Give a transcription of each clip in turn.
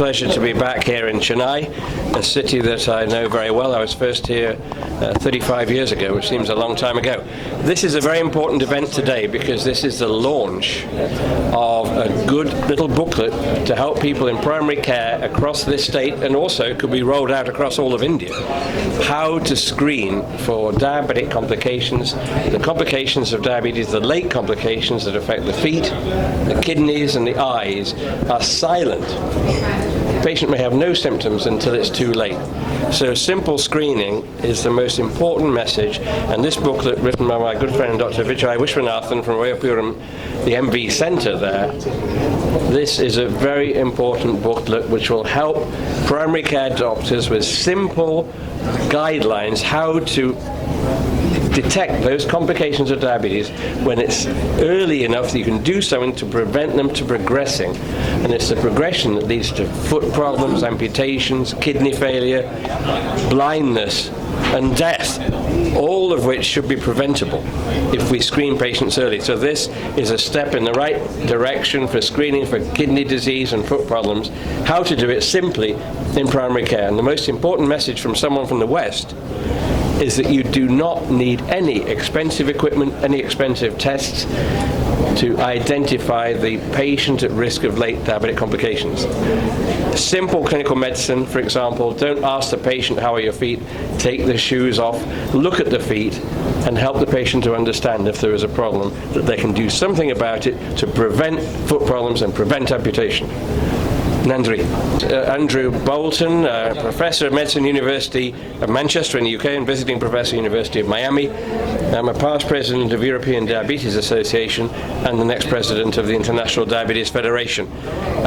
pleasure to be back here in Chennai, a city that I know very well. I was first here 35 years ago, which seems a long time ago. This is a very important event today because this is the launch of a good little booklet to help people in primary care across this state, and also could be rolled out across all of India, how to screen for diabetic complications, the complications of diabetes, the late complications that affect the feet, the kidneys and the eyes are silent. The patient may have no symptoms until it's too late. So simple screening is the most important message, and this booklet, written by my good friend Dr. Vijay Vishwanathan from Vayapuram, the MV Centre there, this is a very important booklet which will help primary care doctors with simple guidelines how to detect those complications of diabetes when it's early enough that you can do something to prevent them to progressing. And it's the progression that leads to foot problems, amputations, kidney failure, blindness and death, all of which should be preventable if we screen patients early. So this is a step in the right direction for screening for kidney disease and foot problems, how to do it simply in primary care. And the most important message from someone from the West is that you do not need any expensive equipment, any expensive tests to identify the patient at risk of late diabetic complications. Simple clinical medicine, for example, don't ask the patient, how are your feet? Take the shoes off, look at the feet, and help the patient to understand if there is a problem, that they can do something about it to prevent foot problems and prevent amputation. Nandri. Andrew Bolton, Professor of Medicine, University of Manchester in the UK and visiting Professor, University of Miami. I'm a past president of European Diabetes Association and the next president of the International Diabetes Federation.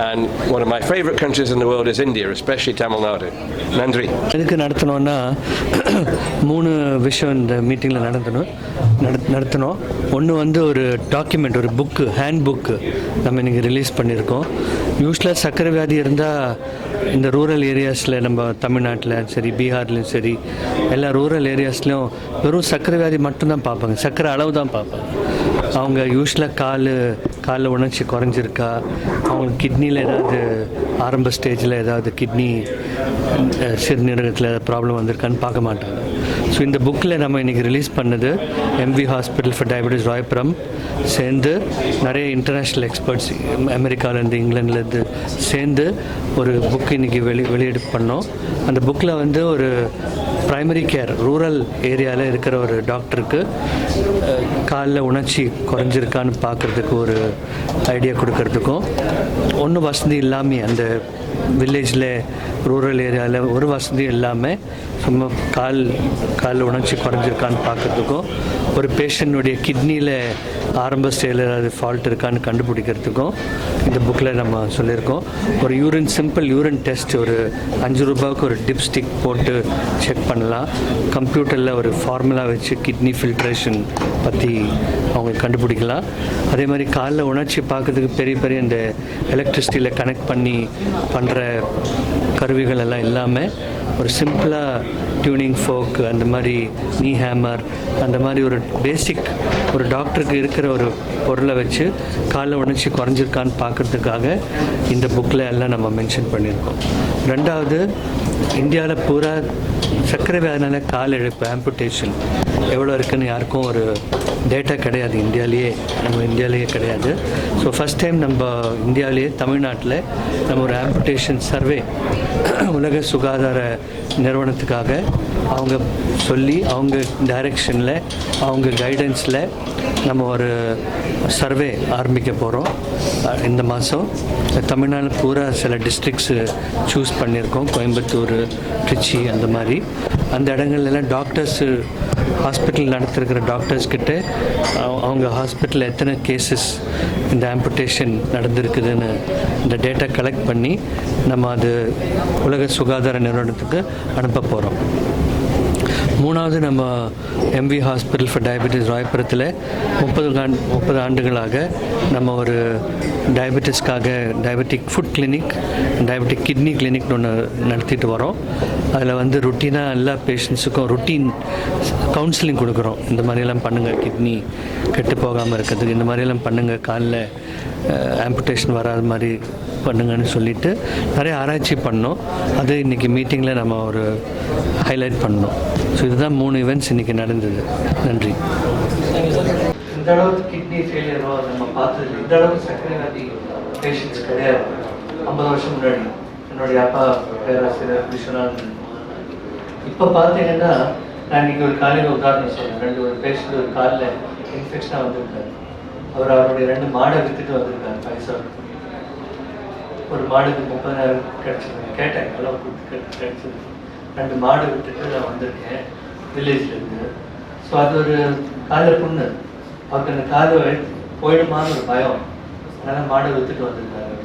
And one of my favorite countries in the world is India, especially Tamil Nadu. Nandri. இதுக்கு நடத்தணும்னா 3 விஷயம் இந்த மீட்டிங்கில் நடத்தணும். ஒன்று வந்து ஒரு document, ஒரு book, hand book நம்ம இன்றைக்கி ரிலீஸ் பண்ணியிருக்கோம். யூஸ்வலாக சர்க்கரை வியாதி இருந்தால் இந்த ரூரல் ஏரியாஸில், நம்ம தமிழ்நாட்டில் சரி, பீகார்லேயும் சரி, எல்லா ரூரல் ஏரியாஸ்லேயும் வெறும் சர்க்கரை வியாதி மட்டும்தான் பார்ப்பாங்க, சர்க்கரை அளவு தான் பார்ப்பாங்க. அவங்க யூஸ்வலாக காலில் உணர்ச்சி குறைஞ்சிருக்கா, அவங்களுக்கு கிட்னியில் ஏதாவது ஆரம்ப ஸ்டேஜில் ஏதாவது கிட்னி சிறுநீரகத்தில் ப்ராப்ளம் வந்திருக்கான்னு பார்க்க மாட்டாங்க. ஸோ இந்த புக்கில் நம்ம இன்றைக்கி ரிலீஸ் பண்ணது MV hospital for diabetes Royapuram சேர்ந்து நிறைய இன்டர்நேஷ்னல் எக்ஸ்பர்ட்ஸ் அமெரிக்காவிலேருந்து, இங்கிலாந்துலேருந்து சேர்ந்து ஒரு புக் இன்றைக்கி வெளியீடு பண்ணோம். அந்த புக்கில் வந்து ஒரு ப்ரைமரி கேர் ரூரல் ஏரியாவில் இருக்கிற ஒரு டாக்டருக்கு காலில் உணர்ச்சி குறைஞ்சிருக்கான்னு பார்க்குறதுக்கு ஒரு ஐடியா கொடுக்கறதுக்கும், ஒன்றும் வசதி இல்லாமல் அந்த வில்லேஜில் ரூரல் ஏரியாவில் ஒரு வசதியும் இல்லாமல் சும்மா காலில் உணர்ச்சி குறைஞ்சிருக்கான்னு பார்க்குறதுக்கும், ஒரு பேஷண்ட்டுடைய கிட்னியில் ஆரம்ப ஸ்டேஜில் ஏதாவது ஃபால்ட் இருக்கான்னு கண்டுபிடிக்கிறதுக்கும் இந்த புக்கில் நம்ம சொல்லியிருக்கோம். ஒரு சிம்பிள் யூரின் டெஸ்ட், ஒரு 5 ரூபாய்க்கு ஒரு டிப்ஸ்டிக் போட்டு செக் பண்ணலாம். கம்ப்யூட்டரில் ஒரு ஃபார்முலா வச்சு கிட்னி ஃபில்ட்ரேஷன் பற்றி அவங்க கண்டுபிடிக்கலாம். அதே மாதிரி காலில் உணர்ச்சி பார்க்கறதுக்கு பெரிய இந்த எலக்ட்ரிசிட்டியில் கனெக்ட் பண்ணி பண்ணுற கருவிகள் எல்லாம் இல்லாமல் ஒரு சிம்பிளாக டியூனிங் ஃபோக், அந்த மாதிரி நீ ஹேமர், அந்த மாதிரி ஒரு பேசிக் ஒரு டாக்டருக்கு இருக்கிற ஒரு பொருளை வச்சு காலில் உணர்ச்சி குறைஞ்சிருக்கான்னு பார்க்குறதுக்காக இந்த புக்கில் எல்லாம் நம்ம மென்ஷன் பண்ணியிருக்கோம். ரெண்டாவது, இந்தியாவில் பூரா சர்க்கரை வியாதினால கால் இழப்பு, ஆம்புடேஷன் எவ்வளோ இருக்குதுன்னு யாருக்கும் ஒரு டேட்டா கிடையாது, நம்ம இந்தியாவிலேயே கிடையாது. ஸோ ஃபஸ்ட் டைம் நம்ம இந்தியாவிலேயே தமிழ்நாட்டில் நம்ம ஒரு ஆம்புடேஷன் சர்வே உலக சுகாதார நிறுவனத்துக்காக அவங்க சொல்லி, அவங்க டைரெக்ஷனில், அவங்க கைடன்ஸில் நம்ம ஒரு சர்வே ஆரம்பிக்க போகிறோம் இந்த மாதம். தமிழ்நாடு பூரா சில டிஸ்ட்ரிக்ஸு சூஸ் பண்ணியிருக்கோம், கோயம்புத்தூர், திருச்சி, அந்த மாதிரி. அந்த இடங்கள்லாம் டாக்டர்ஸு ஹாஸ்பிட்டல் நடத்திருக்கிற டாக்டர்ஸ்கிட்ட அவங்க ஹாஸ்பிட்டலில் எத்தனை கேசஸ் இந்த ஆம்புடேஷன் நடந்திருக்குதுன்னு இந்த டேட்டா கலெக்ட் பண்ணி நம்ம அது உலக சுகாதார நிறுவனத்துக்கு அனுப்ப போகிறோம். மூணாவது, நம்ம எம்வி ஹாஸ்பிட்டல் ஃபார் டயபெட்டிஸ் ராயபுரத்தில் 30 ஆண்டுகளாக நம்ம ஒரு டயபெட்டிஸ்க்காக diabetic food clinic, diabetic kidney கிளினிக்னு ஒன்று நடத்திட்டு வரோம். அதில் வந்து ருட்டீனாக எல்லா பேஷண்ட்ஸுக்கும் ருட்டீன் கவுன்சிலிங் கொடுக்குறோம். இந்த மாதிரியெல்லாம் பண்ணுங்கள், கிட்னி கெட்டு போகாமல் இருக்கிறதுக்கு இந்த மாதிரியெல்லாம் பண்ணுங்கள், காலில் ஆம்புடேஷன் வராத மாதிரி பண்ணுங்கன்னு சொல்லிட்டு நிறைய ஆராய்ச்சி பண்ணோம். அது இன்றைக்கி மீட்டிங்கில் நம்ம ஒரு ஹைலைட் பண்ணோம். ஸோ இதுதான் 3 ஈவெண்ட்ஸ் இன்றைக்கி நடந்தது. நன்றி. இந்த அளவுக்கு கிட்னி ஃபெயிலியரோ நம்ம பார்த்தது, இந்த அளவுக்கு சர்க்கரை வியாதி பேஷண்ட்ஸ் கிடையாது. 50 வருஷம் முன்னாடி என்னுடைய அப்பா பேராசிரியர் விஸ்வநாதன். இப்போ பார்த்தீங்கன்னா நான் இன்றைக்கி ஒரு காலையில் உதாரணம் சொல்கிறேன். ஒரு பேஷண்ட் ஒரு காலில் இன்ஃபெக்ஷனாக வந்திருக்காரு. அவருடைய 2 மாடை விற்றுட்டு வந்திருக்காரு. பைசா ஒரு மாடுக்கு 30,000 கிடச்சிது. கேட்டேன், அளவு கொடுத்து கிடச்சிது. 2 மாடு விட்டுட்டு நான் வந்திருக்கேன் வில்லேஜ்லேருந்து. ஸோ அது ஒரு காலில் புண்ணு. அவருக்கு அந்த காலை போயிடுமான்னு ஒரு பயம். அதனால் மாடை விற்றுட்டு வந்திருக்காரு.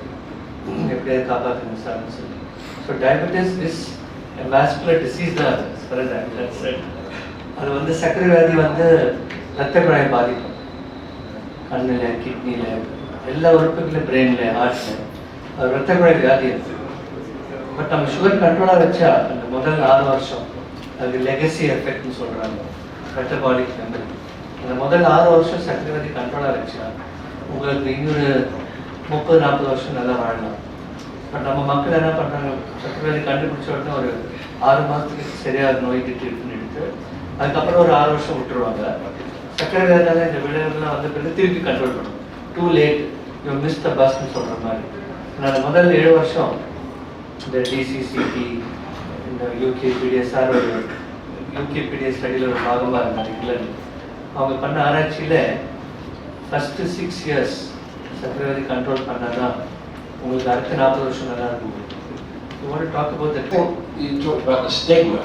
எப்படியாவது காப்பாற்றுங்க சார்னு சொல்லி. So diabetes is vascular disease தான். அது வந்து சர்க்கரை வியாதி ரத்த குழாயை பாதிக்கும். கண்ணில், கிட்னியில், எல்லா உறுப்புகளில், பிரெயினில், ஹார்ட்டில் அது ரத்த குழாய் வியாதி இருக்குது. பட் நம்ம சுகர் கண்ட்ரோலாக வச்சா அந்த முதல் 6 வருஷம் அது லெகசி எஃபெக்ட்னு சொல்கிறாங்க, மெட்டபாலிக் மெமரி. அந்த முதல் 6 வருஷம் சர்க்கரை வியாதி கண்ட்ரோலாக வச்சா உங்களுக்கு இன்னொரு 30-40 வருஷம் நல்லா வாழலாம். பட் நம்ம மக்கள் என்ன பண்ணுறாங்க, சர்க்கரை வியாதி கண்டுபிடிச்ச உடனே ஒரு 6 மாதத்துக்கு சரியாக நோய்க்கு ட்ரீட்மெண்ட் எடுத்து அதுக்கப்புறம் ஒரு 6 வருஷம் விட்டுருவாங்க. சர்க்கரை வியாதியால் இந்த விளைவுகள்லாம் வந்த பிறகு திருப்பி கண்ட்ரோல் பண்ணணும். Too late, you miss the பஸ்ன்னு சொல்கிற மாதிரி. நான் முதல் 7 வருஷம் இந்த டிசிசிடி, இந்த யூகேபிடிஎஸ்ஆர் ஒரு யூகேபிடிஎஸ் ஸ்டடியில் ஒரு பாகமாக இருந்தார் இங்கிலாந்து. அவங்க பண்ண ஆராய்ச்சியில் ஃபஸ்ட்டு 6 இயர்ஸ் சர்க்கரை வியாதி கண்ட்ரோல் பண்ணால் தான் உங்களுக்கு அடுத்த 40 வருஷம் நல்லா இருக்கும். You want to talk about that? You talked about the stigma.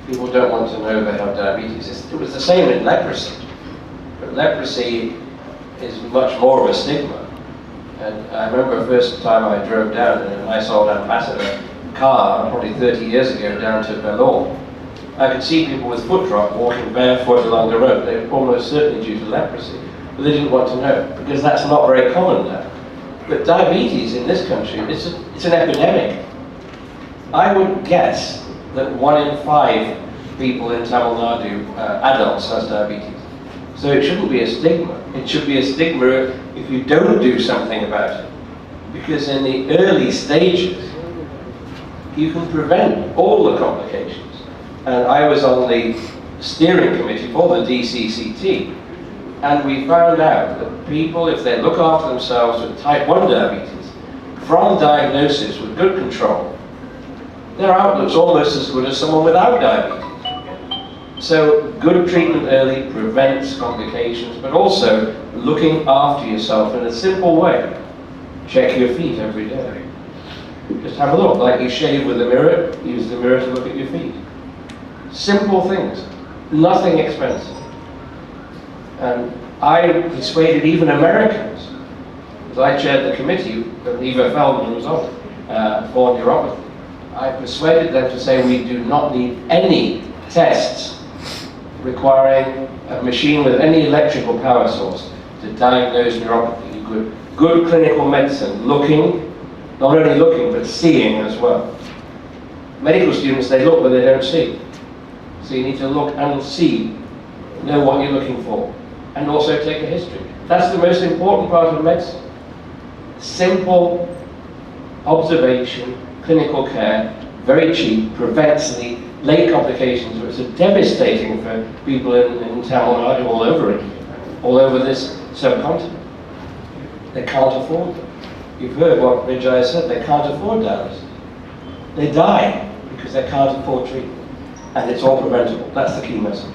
People don't want to know they have diabetes. It was the same in leprosy. But leprosy is much more of a stigma. And I remember the first time I drove down in a nice old Ambassador car, probably 30 years ago, down to Bellore. I could see people with foot drop walking barefoot along the road. They were almost certainly due to leprosy. But they didn't want to know, because that's not very common now. But diabetes in this country, it's an epidemic. I would guess that 1 in 5 people in Tamil Nadu, adults, has diabetes. So it shouldn't be a stigma. It should be a stigma if you don't do something about it. Because in the early stages, you can prevent all the complications. And I was on the steering committee for the DCCT, and we found out that people, if they look after themselves with type 1 diabetes, from diagnosis with good control, their outlook's almost as good as someone without diabetes. So good treatment early prevents complications, but also looking after yourself in a simple way. Check your feet every day. Just have a look, like you shave with a mirror, use the mirror to look at your feet. Simple things, nothing expensive. And I persuaded even Americans, as I chaired the committee that Eva Feldman was on, for neuropathy. I persuaded them to say we do not need any tests requiring a machine with any electrical power source to diagnose neuropathy. Good clinical medicine, not only looking, but seeing as well. Medical students, they look but they don't see. So you need to look and see, know what you're looking for, and also take a history. That's the most important part of medicine. Simple observation, clinical care, very cheap, prevents the late complications, which are devastating for people in Tamil Nadu, all over this subcontinent. They can't afford them. You've heard what Vijay said, they can't afford dialysis. They die because they can't afford treatment. And it's all preventable. That's the key message.